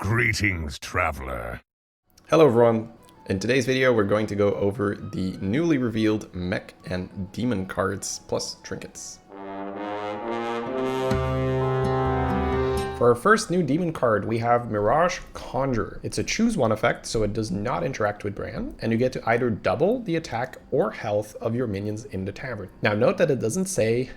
Greetings, traveler. Hello everyone! In today's video we're going to go over the newly revealed Mech and Demon cards plus trinkets. For our first new demon card we have Mirage Conjurer. It's a choose one effect, so it does not interact with Rarran, and you get to either double the attack or health of your minions in the tavern. Now note that it doesn't say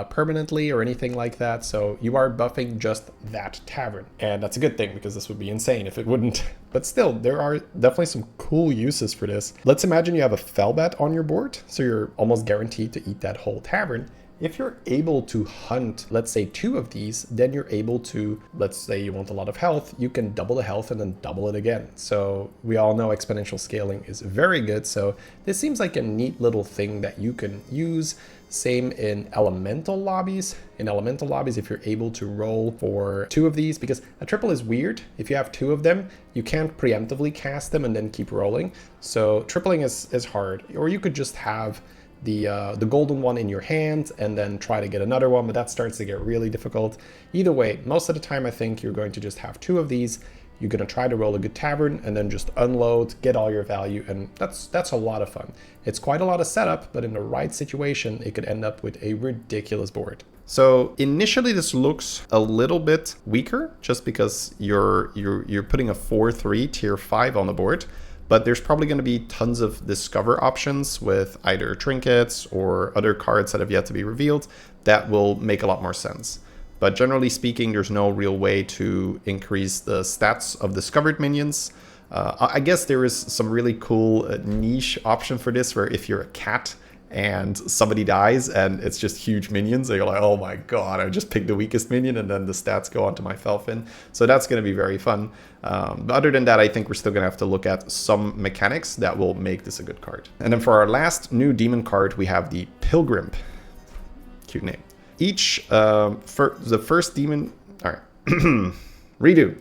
permanently or anything like that, so you are buffing just that tavern, and that's a good thing because this would be insane if it wouldn't. But still, there are definitely some cool uses for this. Let's imagine you have a Fellbat on your board, so you're almost guaranteed to eat that whole tavern. If you're able to hunt, let's say 2 of these, then you're able to, let's say you want a lot of health, you can double the health and then double it again. So we all know exponential scaling is very good, so this seems like a neat little thing that you can use. Same in elemental lobbies. In elemental lobbies, if you're able to roll for 2 of these, because a triple is weird. If you have 2 of them, you can't preemptively cast them and then keep rolling. So tripling is hard. Or you could just have the golden one in your hand and then try to get another one, but that starts to get really difficult. Either way, most of the time I think you're going to just have 2 of these. You're going to try to roll a good tavern and then just unload, get all your value, and that's a lot of fun. It's quite a lot of setup, but in the right situation, it could end up with a ridiculous board. So initially this looks a little bit weaker just because you're putting a 4/3 tier 5 on the board. But there's probably going to be tons of discover options with either trinkets or other cards that have yet to be revealed that will make a lot more sense. But generally speaking, there's no real way to increase the stats of discovered minions. I guess there is some really cool niche option for this, where if you're a cat and somebody dies and it's just huge minions, and you're like, oh my god, I just picked the weakest minion and then the stats go onto my Felfin. So that's going to be very fun. But other than that, I think we're still going to have to look at some mechanics that will make this a good card. And then for our last new demon card, we have the Pilgrim. Cute name. Each, for the first demon, all right, redo.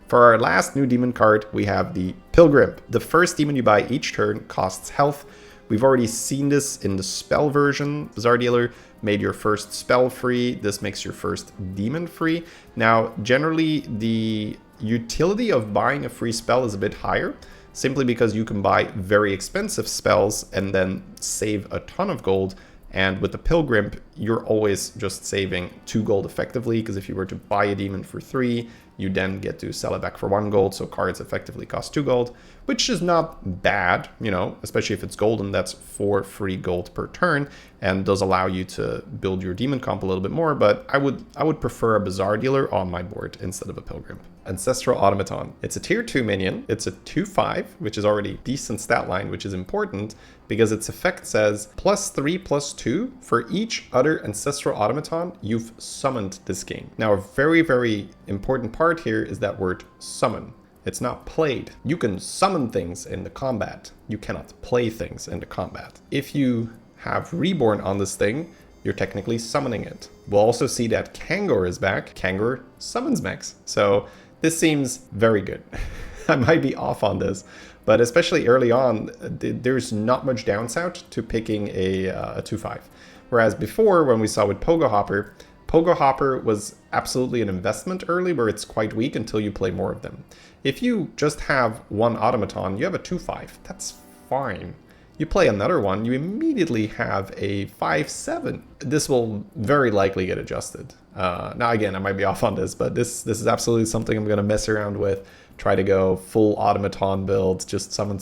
For our last new demon card, we have the Pilgrim. The first demon you buy each turn costs health. We've already seen this in the spell version. Bazaar Dealer made your first spell free. This makes your first demon free. Now, generally, the utility of buying a free spell is a bit higher, simply because you can buy very expensive spells and then save a ton of gold. And with the Pilgrim, you're always just saving 2 gold effectively, because if you were to buy a demon for 3, you then get to sell it back for 1 gold, so cards effectively cost 2 gold, which is not bad, you know, especially if it's golden. That's 4 free gold per turn, and does allow you to build your demon comp a little bit more, but I would prefer a Bazaar Dealer on my board instead of a Pilgrim. Ancestral Automaton. It's a tier 2 minion. It's a 2/5, which is already decent stat line, which is important because its effect says +3/+2 for each other Ancestral Automaton you've summoned this game. Now, a very, very important part here is that word summon. It's not played. You can summon things in the combat. You cannot play things in the combat. If you have Reborn on this thing, you're technically summoning it. We'll also see that Kangor is back. Kangor summons mechs. So this seems very good. I might be off on this, but especially early on, there's not much downside to picking a 2/5. Whereas before, when we saw with Pogo Hopper was absolutely an investment early, where it's quite weak until you play more of them. If you just have 1 automaton, you have a 2/5. That's fine. You play another one, you immediately have a 5/7. This will very likely get adjusted. Now again, I might be off on this, but this is absolutely something I'm going to mess around with. Try to go full automaton build, just summon,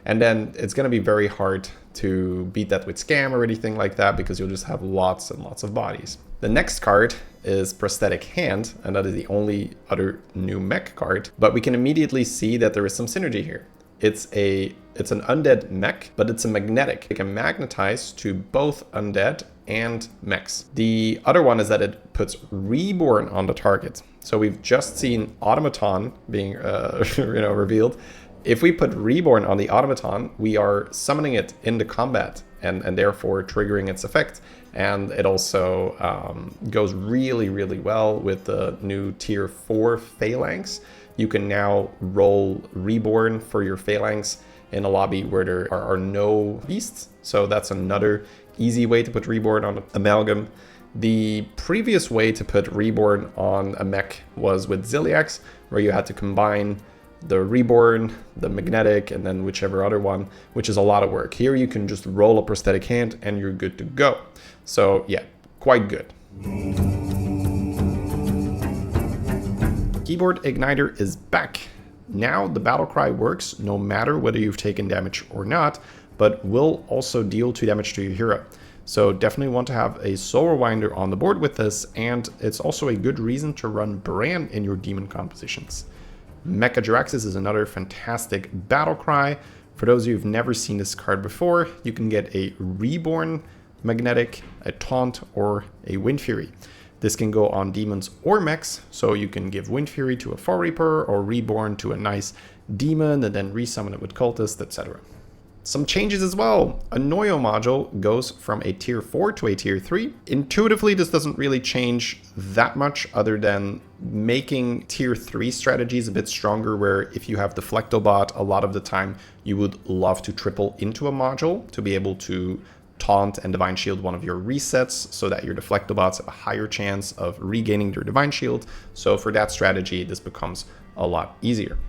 and then it's going to be very hard to beat that with scam or anything like that, because you'll just have lots and lots of bodies. The next card is Prosthetic Hand, and that is the only other new mech card, but we can immediately see that there is some synergy here. It's an undead mech, but it's a magnetic. It can magnetize to both undead and mechs. The other one is that it puts Reborn on the target. So we've just seen Automaton being revealed. If we put Reborn on the Automaton, we are summoning it into combat and therefore triggering its effect. And it also goes really, really well with the new tier 4 Phalanx. You can now roll Reborn for your Phalanx in a lobby where there are no beasts. So that's another easy way to put Reborn on Amalgam. The previous way to put Reborn on a mech was with Zilliax, where you had to combine the Reborn, the Magnetic, and then whichever other one, which is a lot of work. Here you can just roll a prosthetic hand and you're good to go. So yeah, quite good. Keyboard Igniter is back. Now the battle cry works no matter whether you've taken damage or not, but will also deal 2 damage to your hero. So definitely want to have a Soul Rewinder on the board with this, and it's also a good reason to run Bran in your demon compositions. Mecha Jaraxxus is another fantastic battle cry. For those of you who've never seen this card before, you can get a Reborn Magnetic, a Taunt, or a Wind Fury. This can go on demons or mechs, so you can give Wind Fury to a Fall Reaper or Reborn to a nice demon and then resummon it with Cultist, etc. Some changes as well. A Noyo module goes from a tier 4 to a tier 3. Intuitively, this doesn't really change that much other than making tier 3 strategies a bit stronger, where if you have Deflectobot, a lot of the time you would love to triple into a module to be able to taunt and Divine Shield one of your resets so that your Deflectobots have a higher chance of regaining their Divine Shield. So for that strategy, this becomes a lot easier.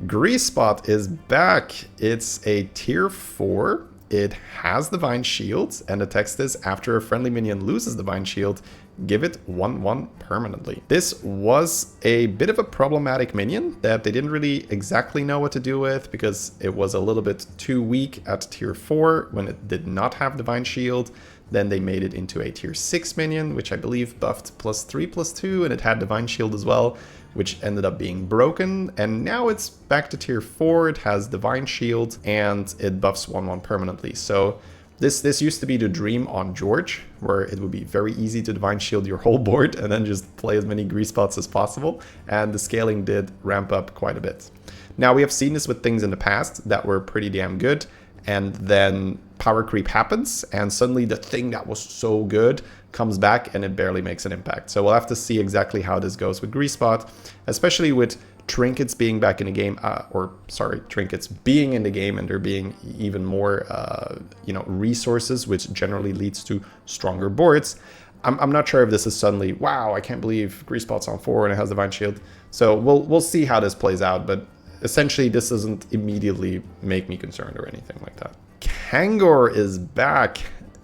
Grease Spot is back. It's a tier 4. It has Divine Shield, and the text is, after a friendly minion loses Divine Shield, give it 1/1 permanently. This was a bit of a problematic minion that they didn't really exactly know what to do with, because it was a little bit too weak at tier 4 when it did not have Divine Shield. Then they made it into a tier 6 minion, which I believe buffed +3/+2, and it had Divine Shield as well, which ended up being broken. And now it's back to tier 4, it has Divine Shield, and it buffs 1/1 permanently. So this used to be the dream on George, where it would be very easy to Divine Shield your whole board and then just play as many Grease Spots as possible, and the scaling did ramp up quite a bit. Now, we have seen this with things in the past that were pretty damn good, and then power creep happens, and suddenly the thing that was so good comes back and it barely makes an impact. So we'll have to see exactly how this goes with Grease Spot, especially with Trinkets being back in the game, Trinkets being in the game, and there being even more, resources, which generally leads to stronger boards. I'm not sure if this is suddenly, wow, I can't believe Grease Spot's on 4 and it has Divine Shield. So we'll see how this plays out, but essentially this doesn't immediately make me concerned or anything like that. Kangor is back.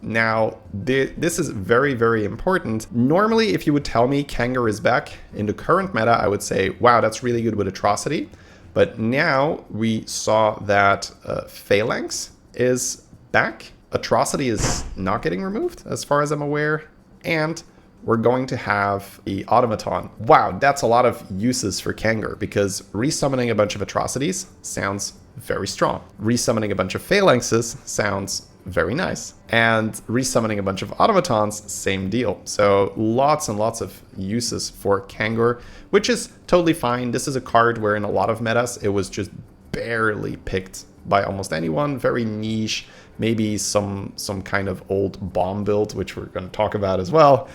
Now, this is very, very important. Normally, if you would tell me Kangor is back in the current meta, I would say, wow, that's really good with Atrocity. But now we saw that Phalanx is back. Atrocity is not getting removed, as far as I'm aware. And we're going to have the Automaton. Wow, that's a lot of uses for Kangor, because resummoning a bunch of Atrocities sounds very strong. Resummoning a bunch of Phalanxes sounds very nice. And resummoning a bunch of Automatons, same deal. So lots and lots of uses for Kangor, which is totally fine. This is a card where in a lot of metas, it was just barely picked by almost anyone, very niche, maybe some kind of old bomb build, which we're going to talk about as well.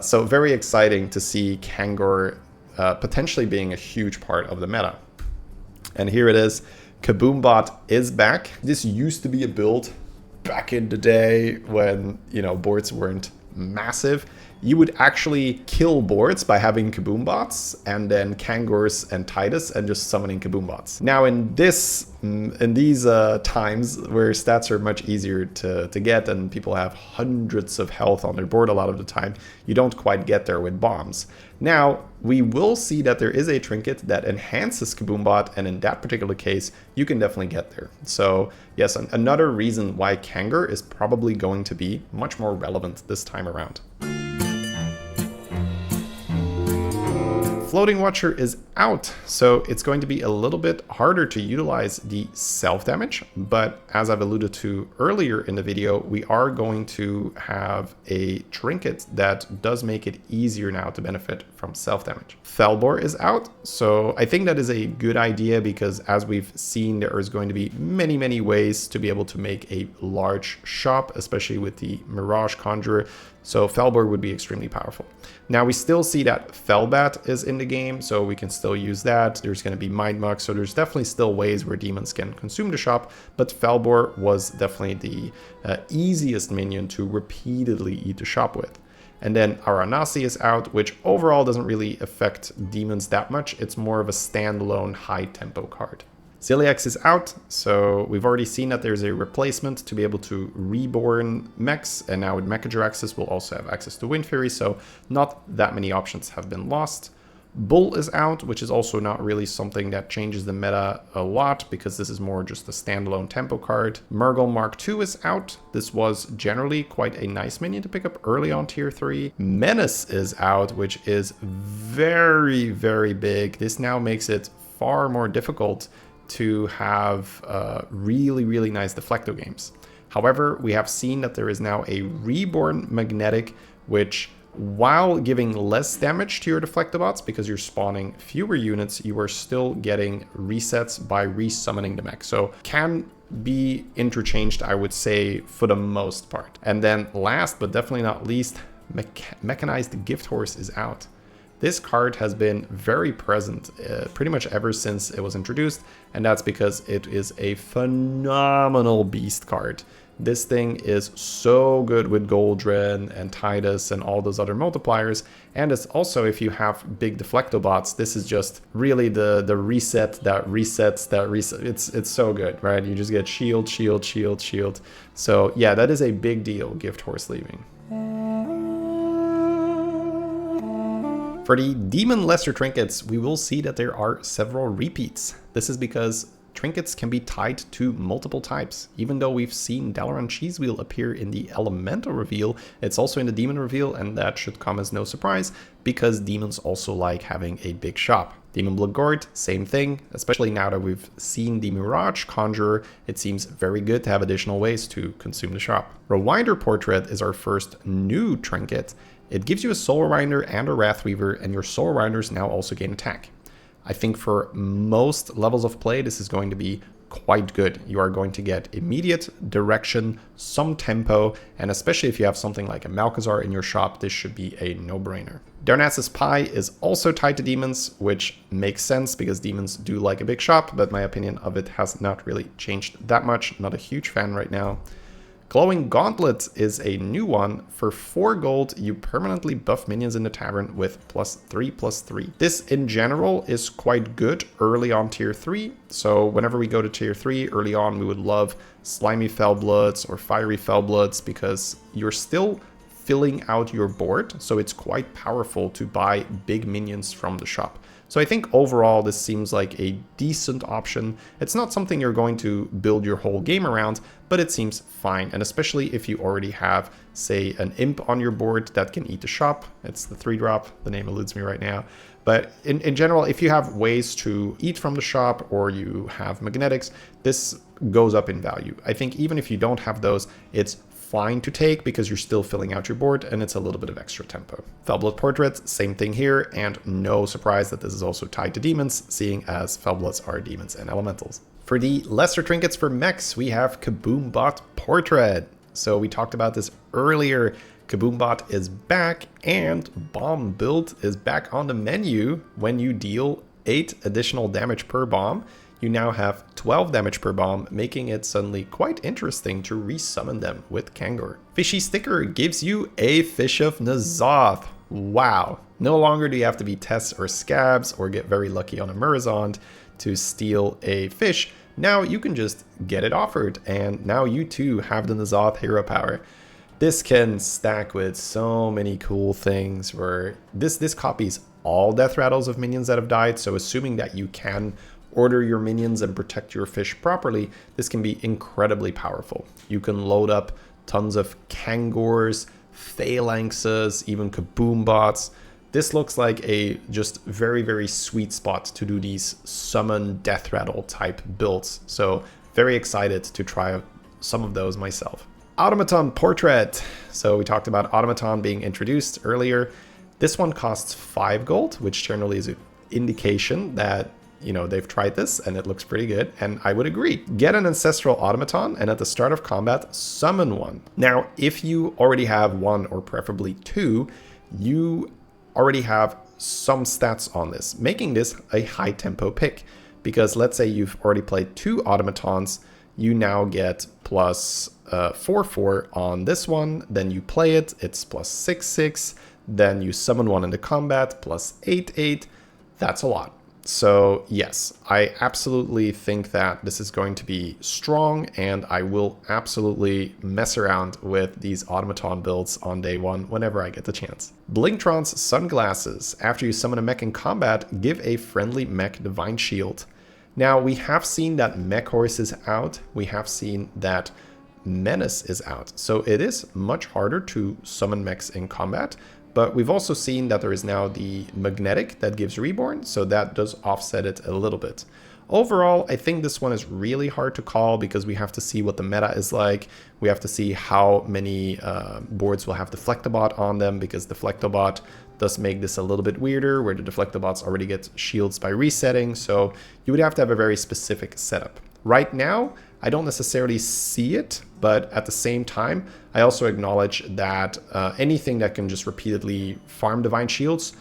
So very exciting to see Kangor potentially being a huge part of the meta. And here it is. Kaboombot is back. This used to be a build back in the day when, boards weren't massive. You would actually kill boards by having Kaboombots and then Kangors and Titus and just summoning Kaboombots. Now in these times where stats are much easier to get and people have hundreds of health on their board a lot of the time, you don't quite get there with bombs. Now, we will see that there is a trinket that enhances Kaboombot, and in that particular case, you can definitely get there. So yes, another reason why Kangor is probably going to be much more relevant this time around. Floating Watcher is out, so it's going to be a little bit harder to utilize the self-damage, but as I've alluded to earlier in the video, we are going to have a trinket that does make it easier now to benefit from self-damage. Felbor is out, so I think that is a good idea, because as we've seen, there is going to be many, many ways to be able to make a large shop, especially with the Mirage Conjurer. So Felbor would be extremely powerful. Now we still see that Felbat is in the game, so we can still use that. There's going to be Mind Muck, so there's definitely still ways where demons can consume the shop, but Felbor was definitely the easiest minion to repeatedly eat the shop with. And then Aranasi is out, which overall doesn't really affect demons that much. It's more of a standalone high tempo card. Zilliax is out, so we've already seen that there's a replacement to be able to reborn mechs, and now with Mechajiraxis we'll also have access to Wind Fury, so not that many options have been lost. Bull is out, which is also not really something that changes the meta a lot, because this is more just a standalone tempo card. Murgle Mark II is out. This was generally quite a nice minion to pick up early on tier 3. Menace is out, which is very, very big. This now makes it far more difficult to have really, really nice Deflecto games. However, we have seen that there is now a Reborn Magnetic, which, while giving less damage to your Deflectobots because you're spawning fewer units, you are still getting resets by resummoning the mech. So can be interchanged, I would say, for the most part. And then last but definitely not least, Mechanized Gift Horse is out. This card has been very present pretty much ever since it was introduced, and that's because it is a phenomenal beast card. This thing is so good with Goldren and Tidus and all those other multipliers, and it's also, if you have big Deflectobots, this is just really the reset that resets that reset. It's so good, right? You just get shield, shield, shield, shield. So yeah, that is a big deal, Gift Horse leaving. For the Demon Lesser Trinkets, we will see that there are several repeats. This is because trinkets can be tied to multiple types. Even though we've seen Dalaran Cheesewheel appear in the Elemental reveal, it's also in the Demon reveal, and that should come as no surprise, because demons also like having a big shop. Demon Bloodgord, same thing, especially now that we've seen the Mirage Conjurer, it seems very good to have additional ways to consume the shop. Rewinder Portrait is our first new trinket. It gives you a Soul Rewinder and a Wrathweaver, and your Soul Rewinders now also gain attack. I think for most levels of play, this is going to be quite good. You are going to get immediate direction, some tempo, and especially if you have something like a Malchezaar in your shop, this should be a no-brainer. Darnassus Pie is also tied to demons, which makes sense because demons do like a big shop, but my opinion of it has not really changed that much. Not a huge fan right now. Glowing Gauntlet is a new one. For 4 gold, you permanently buff minions in the tavern with +3/+3. This in general is quite good early on tier 3. So whenever we go to tier 3 early on, we would love Slimy Fellbloods or Fiery Fellbloods because you're still filling out your board. So it's quite powerful to buy big minions from the shop. So I think overall this seems like a decent option. It's not something you're going to build your whole game around, but it seems fine. And especially if you already have, say, an imp on your board that can eat the shop. It's the 3-drop, the name eludes me right now. But in general, if you have ways to eat from the shop or you have magnetics, this goes up in value. I think even if you don't have those, it's fine to take because you're still filling out your board and it's a little bit of extra tempo. Fellblood Portrait, same thing here, and no surprise that this is also tied to demons, seeing as Fellbloods are demons and elementals. For the lesser trinkets for mechs, we have Kaboombot Portrait. So we talked about this earlier. Kaboombot is back, and Bomb Build is back on the menu. When you deal 8 additional damage per bomb, you now have 12 damage per bomb, making it suddenly quite interesting to resummon them with Kangor. Fishy Sticker gives you a Fish of N'Zoth. Wow. No longer do you have to be Tess or Scabs or get very lucky on a Murozond to steal a fish. Now you can just get it offered, and now you too have the N'Zoth hero power. This can stack with so many cool things where this copies all death rattles of minions that have died, so assuming that you can order your minions and protect your fish properly, this can be incredibly powerful. You can load up tons of Kangors, Phalanxes, even Kaboombots. This looks like a just very, very sweet spot to do these summon death rattle type builds. So very excited to try out some of those myself. Automaton Portrait. So we talked about Automaton being introduced earlier. This one costs 5 gold, which generally is an indication that, you know, they've tried this and it looks pretty good, and I would agree. Get an Ancestral Automaton, and at the start of combat, summon one. Now, if you already have 1 or preferably 2, you already have some stats on this, making this a high tempo pick. Because let's say you've already played 2 Automatons, you now get plus 4/4 on this one. Then you play it, it's plus 6/6. Then you summon one into combat, plus 8/8. That's a lot. So yes, I absolutely think that this is going to be strong, and I will absolutely mess around with these automaton builds on day one whenever I get the chance. Blingtron's Sunglasses. After you summon a mech in combat, give a friendly mech Divine Shield. Now, we have seen that Mech Horse is out. We have seen that Menace is out. So it is much harder to summon mechs in combat. But we've also seen that there is now the Magnetic that gives Reborn, so that does offset it a little bit. Overall, I think this one is really hard to call because we have to see what the meta is like. We have to see how many boards will have Deflectobot on them, because Deflectobot does make this a little bit weirder, where the Deflectobots already get shields by resetting, so you would have to have a very specific setup. Right now, I don't necessarily see it, but at the same time, I also acknowledge that anything that can just repeatedly farm Divine Shields,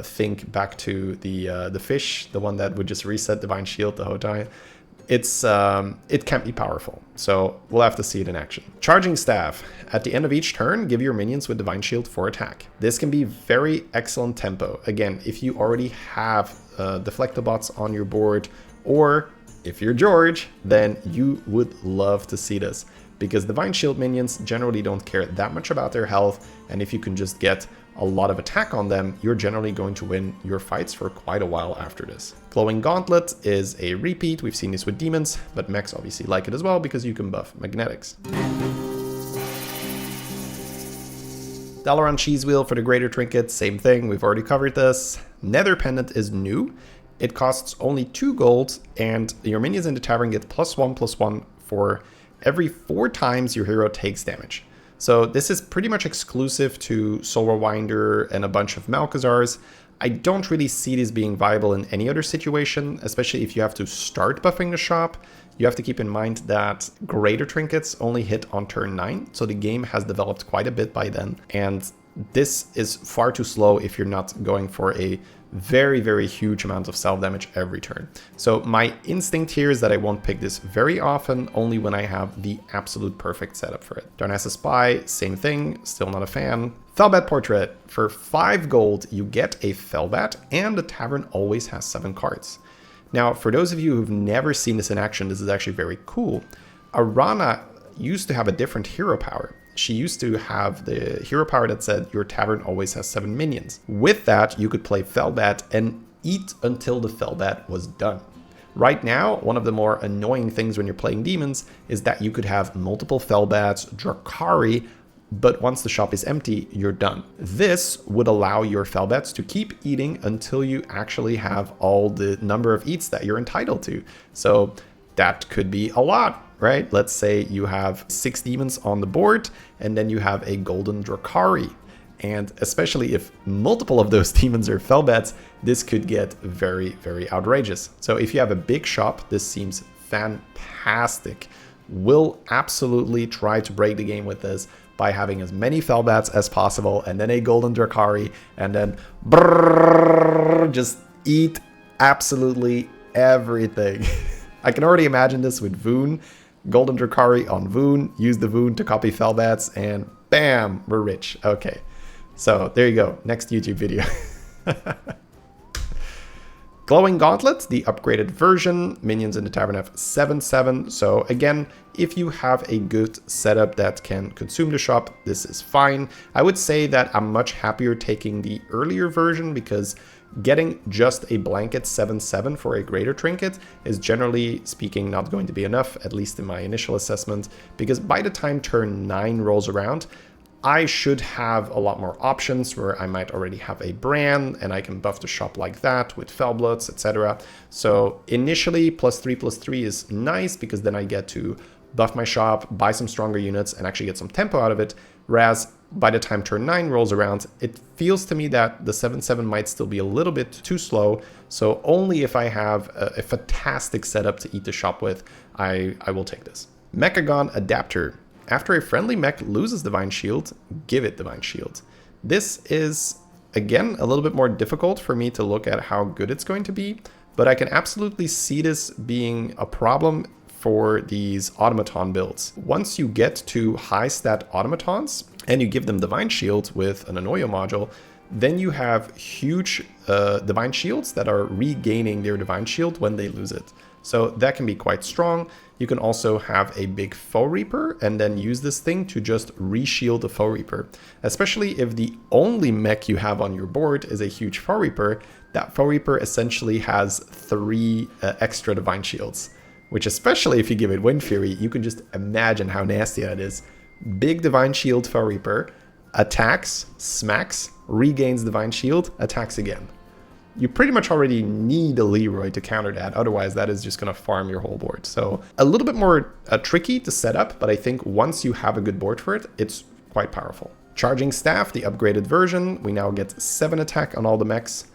think back to the fish, the one that would just reset Divine Shield the whole time, it can be powerful. So we'll have to see it in action. Charging Staff. At the end of each turn, give your minions with Divine Shield 4 attack. This can be very excellent tempo. Again, if you already have Deflectobots on your board, or if you're George, then you would love to see this, because Divine Shield minions generally don't care that much about their health, and if you can just get a lot of attack on them, you're generally going to win your fights for quite a while after this. Glowing Gauntlet is a repeat. We've seen this with demons, but mechs obviously like it as well because you can buff magnetics. Dalaran Cheese Wheel for the greater trinket, same thing, we've already covered this. Nether Pendant is new. It costs only 2 gold, and your minions in the tavern get +1/+1 for every 4 times your hero takes damage. So this is pretty much exclusive to Soul Rewinder and a bunch of Malkazars. I don't really see this being viable in any other situation, especially if you have to start buffing the shop. You have to keep in mind that greater trinkets only hit on turn 9, so the game has developed quite a bit by then, and this is far too slow if you're not going for a very, very huge amount of self-damage every turn. So my instinct here is that I won't pick this very often, only when I have the absolute perfect setup for it. Darnassa Spy, same thing, still not a fan. Felbat Portrait. For 5 gold, you get a Felbat, and the tavern always has 7 cards. Now, for those of you who've never seen this in action, this is actually very cool. Arana used to have a different hero power. She used to have the hero power that said your tavern always has 7 minions. With that, you could play Felbat and eat until the Felbat was done. Right now, one of the more annoying things when you're playing demons is that you could have multiple Felbats, Drakari, but once the shop is empty, you're done. This would allow your Felbats to keep eating until you actually have all the number of eats that you're entitled to. So that could be a lot, right? Let's say you have 6 demons on the board, and then you have a golden Drakari. And especially if multiple of those demons are Felbats, this could get very, very outrageous. So if you have a big shop, this seems fantastic. We'll absolutely try to break the game with this by having as many Felbats as possible, and then a golden Drakari, and then just eat absolutely everything. I can already imagine this with Voon. Golden Drakari on Voon, use the Voon to copy Felbats, and bam, we're rich. Okay, so there you go, next YouTube video. Glowing Gauntlet, the upgraded version. Minions in the tavern have 7/7. So again, if you have a good setup that can consume the shop, this is fine. I would say that I'm much happier taking the earlier version, because getting just a blanket 7/7 for a greater trinket is generally speaking not going to be enough, at least in my initial assessment, because by the time turn 9 rolls around, I should have a lot more options where I might already have a brand and I can buff the shop like that with Felbloods, etc. So initially +3/+3 is nice, because then I get to buff my shop, buy some stronger units, and actually get some tempo out of it. Whereas by the time turn 9 rolls around, it feels to me that the 7/7 might still be a little bit too slow. So only if I have a fantastic setup to eat the shop with, I will take this. Mechagon Adapter. After a friendly mech loses Divine Shield, give it Divine Shield. This is, again, a little bit more difficult for me to look at how good it's going to be, but I can absolutely see this being a problem for these automaton builds. Once you get to high stat automatons and you give them Divine Shield with an Anoyo module, then you have huge Divine Shields that are regaining their Divine Shield when they lose it. So that can be quite strong. You can also have a big Foe Reaper and then use this thing to just re-shield the Foe Reaper. Especially if the only mech you have on your board is a huge Foe Reaper, that Foe Reaper essentially has 3 extra Divine Shields. Which, especially if you give it Wind Fury, you can just imagine how nasty that is. Big Divine Shield Foe Reaper, attacks, smacks, regains Divine Shield, attacks again. You pretty much already need a Leroy to counter that, otherwise that is just going to farm your whole board. So a little bit more tricky to set up, but I think once you have a good board for it, it's quite powerful. Charging Staff, the upgraded version, we now get 7 attack on all the mechs.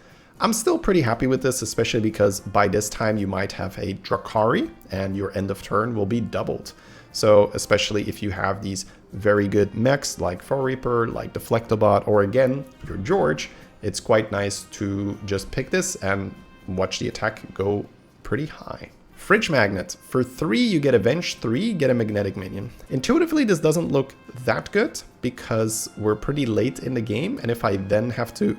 I'm still pretty happy with this, especially because by this time you might have a Drakari and your end of turn will be doubled. So especially if you have these very good mechs like Foe Reaper, like Deflectobot, or again, your George, it's quite nice to just pick this and watch the attack go pretty high. Fridge Magnet. For 3, you get Avenge 3, get a magnetic minion. Intuitively, this doesn't look that good because we're pretty late in the game, and if I then have to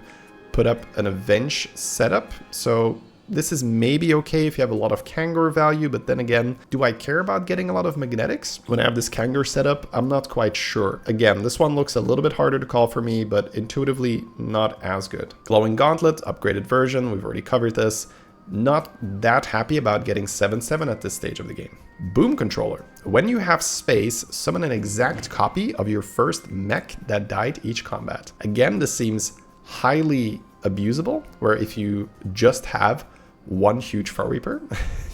put up an Avenge setup, so this is maybe okay if you have a lot of Kangor value, but then again, do I care about getting a lot of magnetics? When I have this Kangor setup, I'm not quite sure. Again, this one looks a little bit harder to call for me, but intuitively not as good. Glowing Gauntlet, upgraded version, we've already covered this. Not that happy about getting 7/7 at this stage of the game. Boom Controller. When you have space, summon an exact copy of your first mech that died each combat. Again, this seems highly abusable, where if you just have one huge Foe Reaper,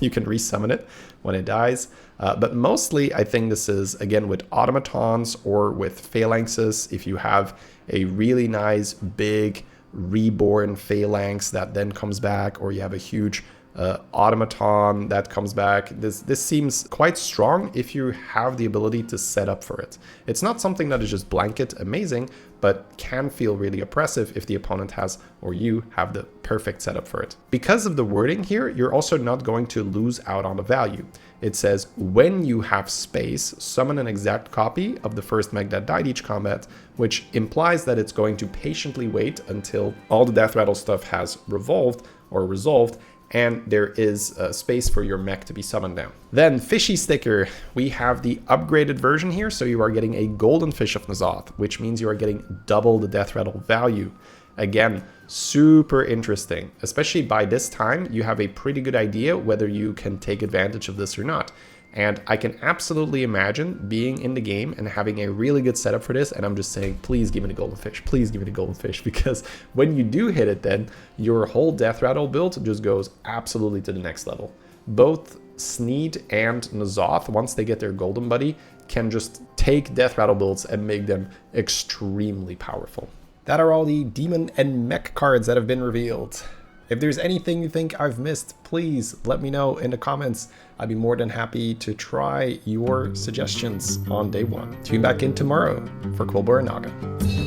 you can resummon it when it dies. But mostly, I think this is, again, with automatons or with phalanxes. If you have a really nice, big, reborn phalanx that then comes back, or you have a huge automaton that comes back, this seems quite strong if you have the ability to set up for it. It's not something that is just blanket amazing, but can feel really oppressive if the opponent has, or you have, the perfect setup for it. Because of the wording here, you're also not going to lose out on the value. It says, when you have space, summon an exact copy of the first mech that died each combat, which implies that it's going to patiently wait until all the Death Rattle stuff has resolved, and there is space for your mech to be summoned down. Then Fishy Sticker, we have the upgraded version here, so you are getting a Golden Fish of N'Zoth, which means you are getting double the Death Rattle value. Again, super interesting, especially by this time you have a pretty good idea whether you can take advantage of this or not. And I can absolutely imagine being in the game and having a really good setup for this, and I'm just saying, please give me the Golden Fish, please give me the Golden Fish, because when you do hit it, then your whole Death Rattle build just goes absolutely to the next level. Both Sneed and N'Zoth, once they get their Golden Buddy, can just take Death Rattle builds and make them extremely powerful. That are all the Demon and Mech cards that have been revealed. If there's anything you think I've missed, please let me know in the comments. I'd be more than happy to try your suggestions on day 1. Tune back in tomorrow for Kibler and Naga.